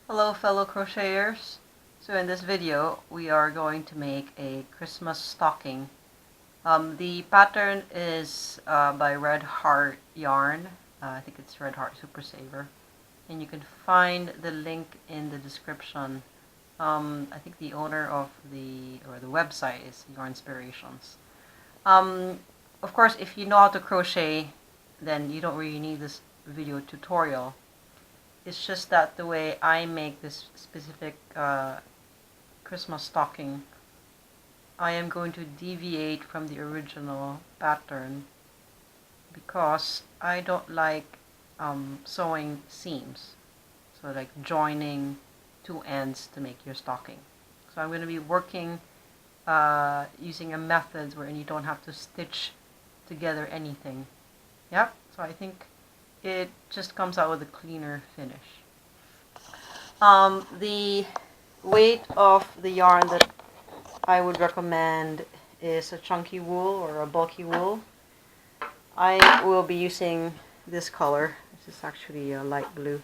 Hello fellow crocheters. So in this video we are going to make a Christmas stocking. The pattern is by Red Heart yarn. I think it's Red Heart Super Saver, and you can find the link in the description. I think the owner of the website is Yarn Inspirations. Of course, if you know how to crochet, then you don't really need this video tutorial. It's just that the way I make this specific Christmas stocking, I am going to deviate from the original pattern because I don't like sewing seams. So like joining two ends to make your stocking. So I'm going to be working using a method where you don't have to stitch together anything. Yep, so I think it just comes out with a cleaner finish. The weight of the yarn that I would recommend is a chunky wool or a bulky wool. I will be using this color. This is actually a light blue,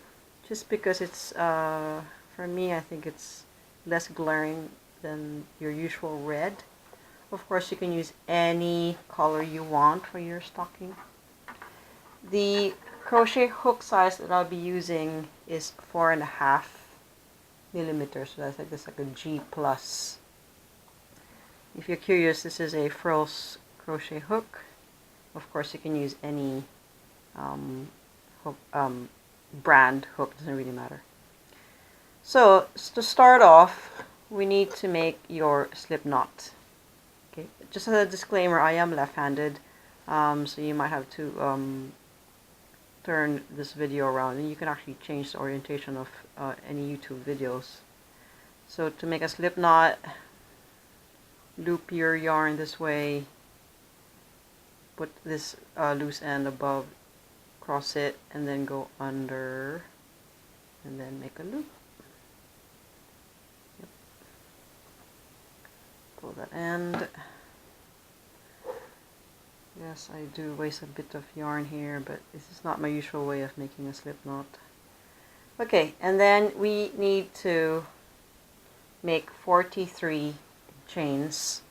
just because it's, for me, I think it's less glaring than your usual red. Of course, you can use any color you want for your stocking. The crochet hook size that I'll be using is 4.5 millimeters, so that's like a G plus. If you're curious, this is a frills crochet hook. Of course, you can use any hook, brand hook, doesn't really matter. So to start off, we need to make your slip knot. Okay, just as a disclaimer, I am left-handed, so you might have to turn this video around, and you can actually change the orientation of any YouTube videos. So to make a slip knot, loop your yarn this way, put this loose end above, cross it, and then go under, and then make a loop. Yep. Pull that end. Yes, I do waste a bit of yarn here, but this is not my usual way of making a slip knot. Okay, and then we need to make 43 chains.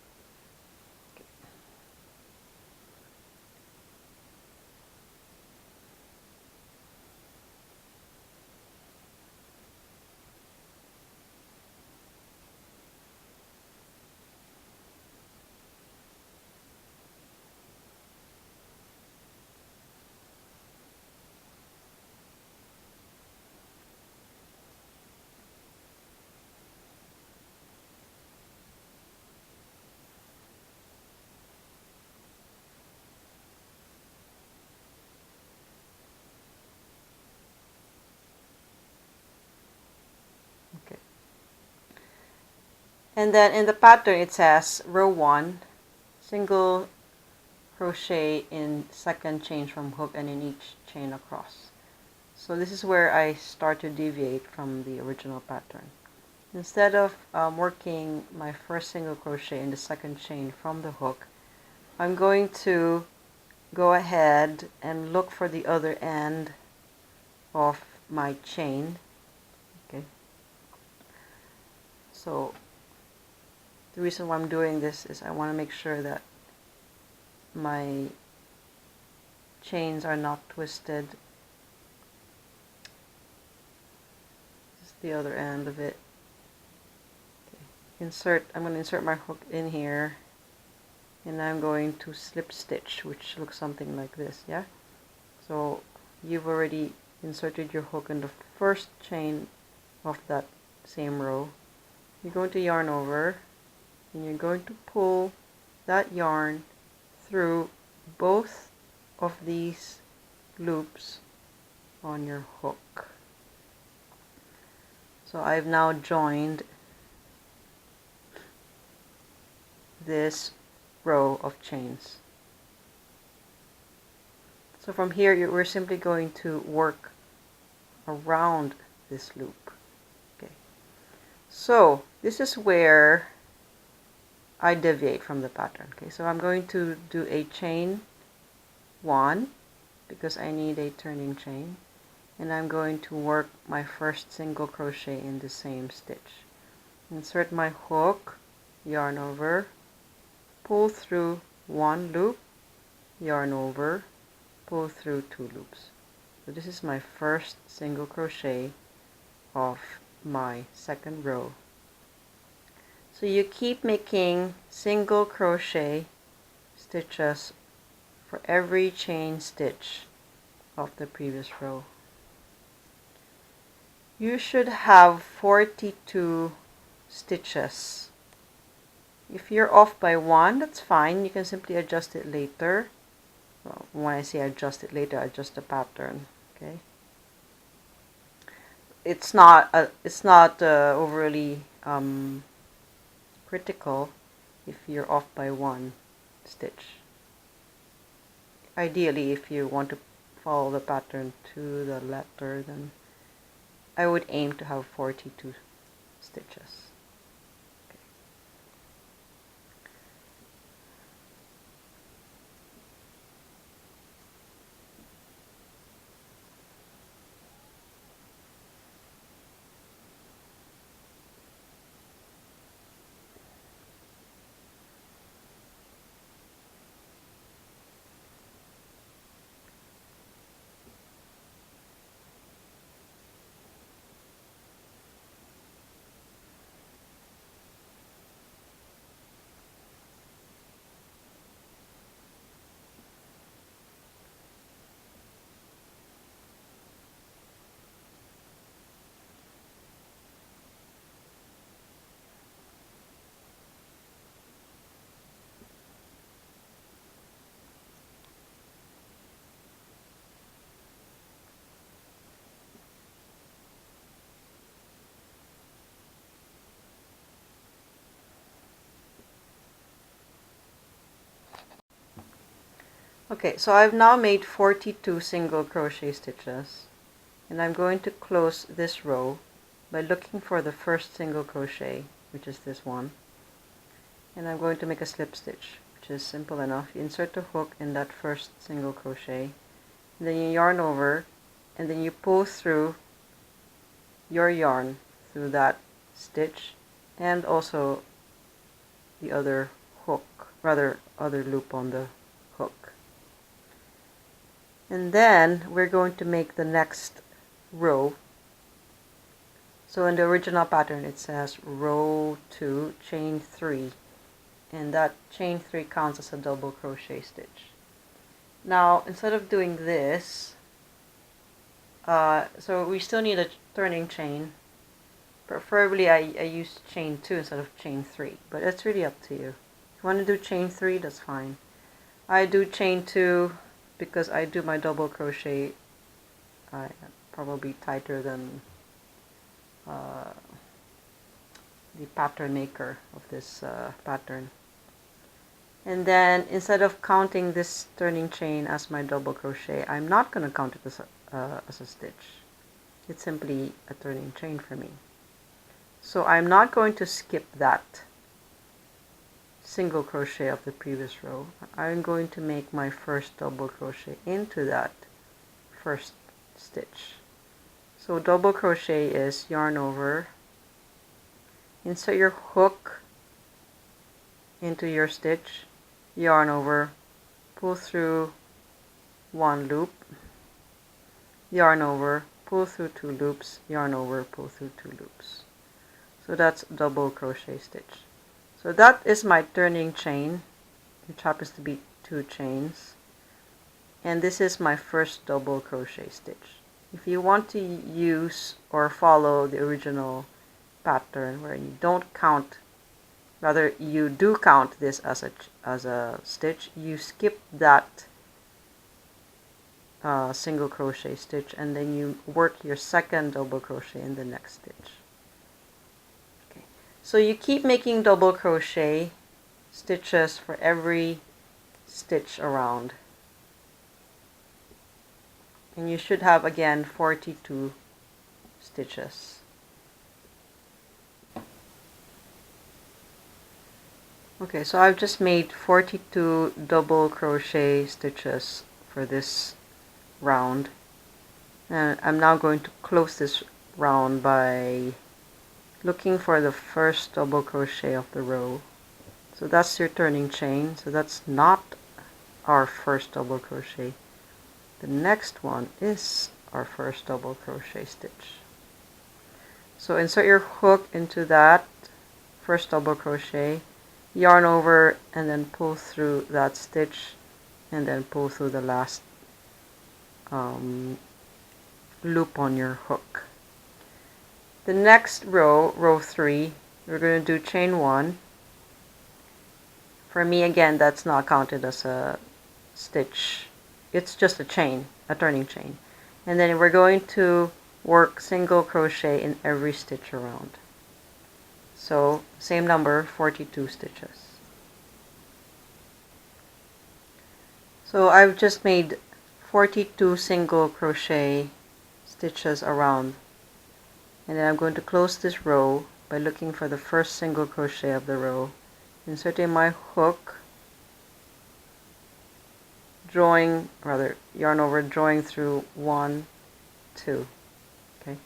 Okay. And then in the pattern it says row 1, single crochet in second chain from hook and in each chain across. So this is where I start to deviate from the original pattern. Instead of working my first single crochet in the second chain from the hook, I'm going to go ahead and look for the other end of my chain. Okay. So the reason why I'm doing this is I want to make sure that my chains are not twisted. This is the other end of it. Okay. I'm going to insert my hook in here, and I'm going to slip stitch, which looks something like this. Yeah, so you've already inserted your hook in the first chain of that same row. You're going to yarn over, and you're going to pull that yarn through both of these loops on your hook. So I've now joined this row of chains. So from here we're simply going to work around this loop. Okay. So this is where I deviate from the pattern. Okay, so I'm going to do a chain 1 because I need a turning chain, and I'm going to work my first single crochet in the same stitch. Insert my hook, yarn over, pull through 1 loop, yarn over, pull through 2 loops. So this is my first single crochet of my second row. So you keep making single crochet stitches for every chain stitch of the previous row. You should have 42 stitches. If you're off by 1, that's fine. You can simply adjust it later. Well, when I say adjust it later, adjust the pattern. Okay. It's not overly critical if you're off by 1 stitch. Ideally, if you want to follow the pattern to the letter, then I would aim to have 42 stitches. Okay, so I've now made 42 single crochet stitches, and I'm going to close this row by looking for the first single crochet, which is this one, and I'm going to make a slip stitch, which is simple enough. You insert the hook in that first single crochet, and then you yarn over, and then you pull through your yarn through that stitch and also the other other loop on the hook. And then we're going to make the next row. So in the original pattern it says row 2, chain 3, and that chain 3 counts as a double crochet stitch. Now instead of doing this, so we still need a turning chain. Preferably I use chain 2 instead of chain 3, but it's really up to you. If you want to do chain 3, that's fine. I do chain 2 because I do my double crochet probably tighter than the pattern maker of this pattern. And then instead of counting this turning chain as my double crochet, I'm not going to count it as a stitch. It's simply a turning chain for me. So I'm not going to skip that single crochet of the previous row. I'm going to make my first double crochet into that first stitch. So double crochet is yarn over, insert your hook into your stitch, yarn over, pull through 1 loop, yarn over, pull through 2 loops, yarn over, pull through 2 loops. So that's double crochet stitch. So that is my turning chain, which happens to be 2 chains, and this is my first double crochet stitch. If you want to use or follow the original pattern where you don't count, rather you do count this as a stitch, you skip that single crochet stitch and then you work your second double crochet in the next stitch. Okay. So you keep making double crochet stitches for every stitch around, and you should have again 42 stitches. Okay, so I've just made 42 double crochet stitches for this round, And I'm now going to close this round by looking for the first double crochet of the row. So that's your turning chain. So that's not our first double crochet. The next one is our first double crochet stitch. So insert your hook into that first double crochet, yarn over, and then pull through that stitch, and then pull through the last loop on your hook. The next row, row 3, we're going to do chain 1. For me, again, that's not counted as a stitch. It's just a chain, a turning chain. And then we're going to work single crochet in every stitch around. So same number, 42 stitches. So I've just made 42 single crochet stitches around, and then I'm going to close this row by looking for the first single crochet of the row, inserting my hook, yarn over, drawing through 1, 2. Okay.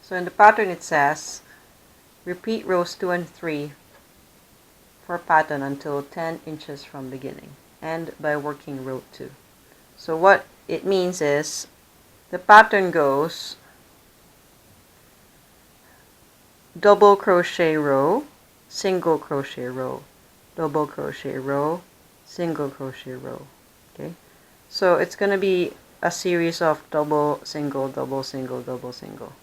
So in the pattern it says, repeat rows 2 and 3 for pattern until 10 inches from beginning, and by working row 2. So what it means is, the pattern goes double crochet row, single crochet row, double crochet row, single crochet row. Okay, so it's going to be a series of double, single, double, single, double, single.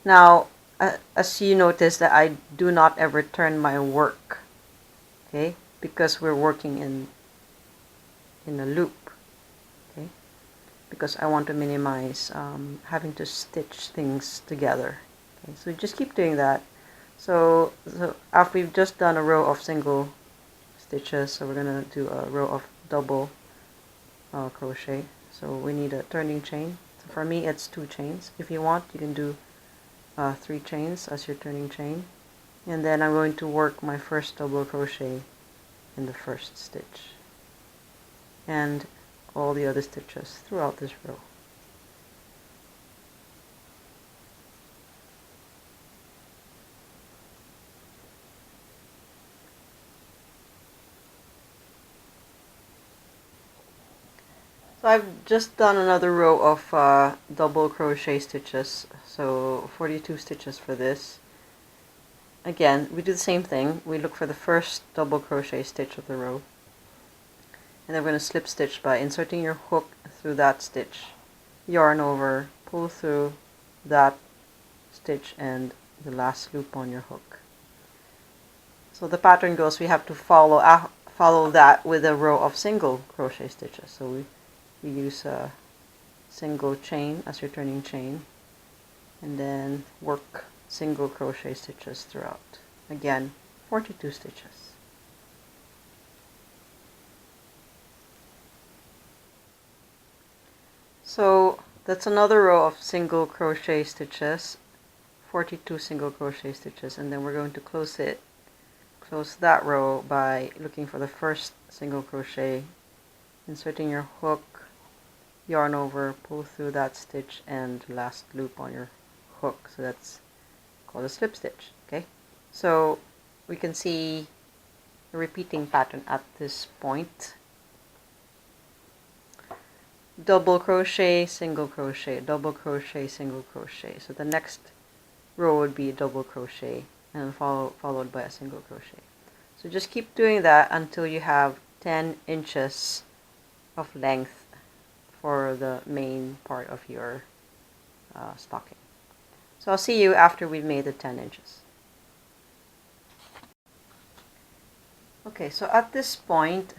Now, as you notice that I do not ever turn my work, okay, because we're working in a loop, okay, because I want to minimize having to stitch things together. Okay, so just keep doing that. So after we've just done a row of single stitches, so we're gonna do a row of double crochet. So we need a turning chain. So for me, it's 2 chains. If you want, you can do 3 chains as your turning chain, and then I'm going to work my first double crochet in the first stitch and all the other stitches throughout this row. So I've just done another row of double crochet stitches, so 42 stitches for this. Again, we do the same thing. We look for the first double crochet stitch of the row, and then we're going to slip stitch by inserting your hook through that stitch, yarn over, pull through that stitch and the last loop on your hook. So the pattern goes, we have to follow that with a row of single crochet stitches. So we use a single chain as your turning chain, and then work single crochet stitches throughout. Again, 42 stitches. So that's another row of single crochet stitches, 42 single crochet stitches, and then we're going to close that row by looking for the first single crochet, inserting your hook, yarn over, pull through that stitch and last loop on your hook. So that's called a slip stitch. Okay, so we can see the repeating pattern at this point. Double crochet, single crochet, double crochet, single crochet. So the next row would be a double crochet and followed by a single crochet. So just keep doing that until you have 10 inches of length for the main part of your stocking. So I'll see you after we've made the 10 inches. Okay, so at this point,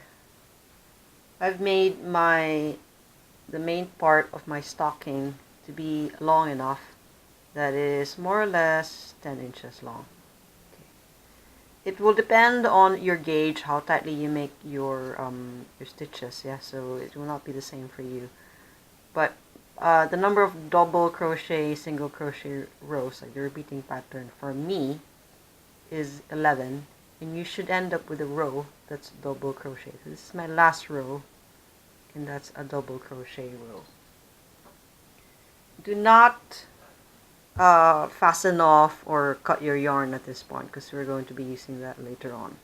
I've made the main part of my stocking to be long enough that it is more or less 10 inches long. Okay. It will depend on your gauge, how tightly you make your stitches, yeah, so it will not be the same for you. But the number of double crochet, single crochet rows, like the repeating pattern, for me is 11, and you should end up with a row that's double crochet. So this is my last row and that's a double crochet row. Do not fasten off or cut your yarn at this point because we're going to be using that later on.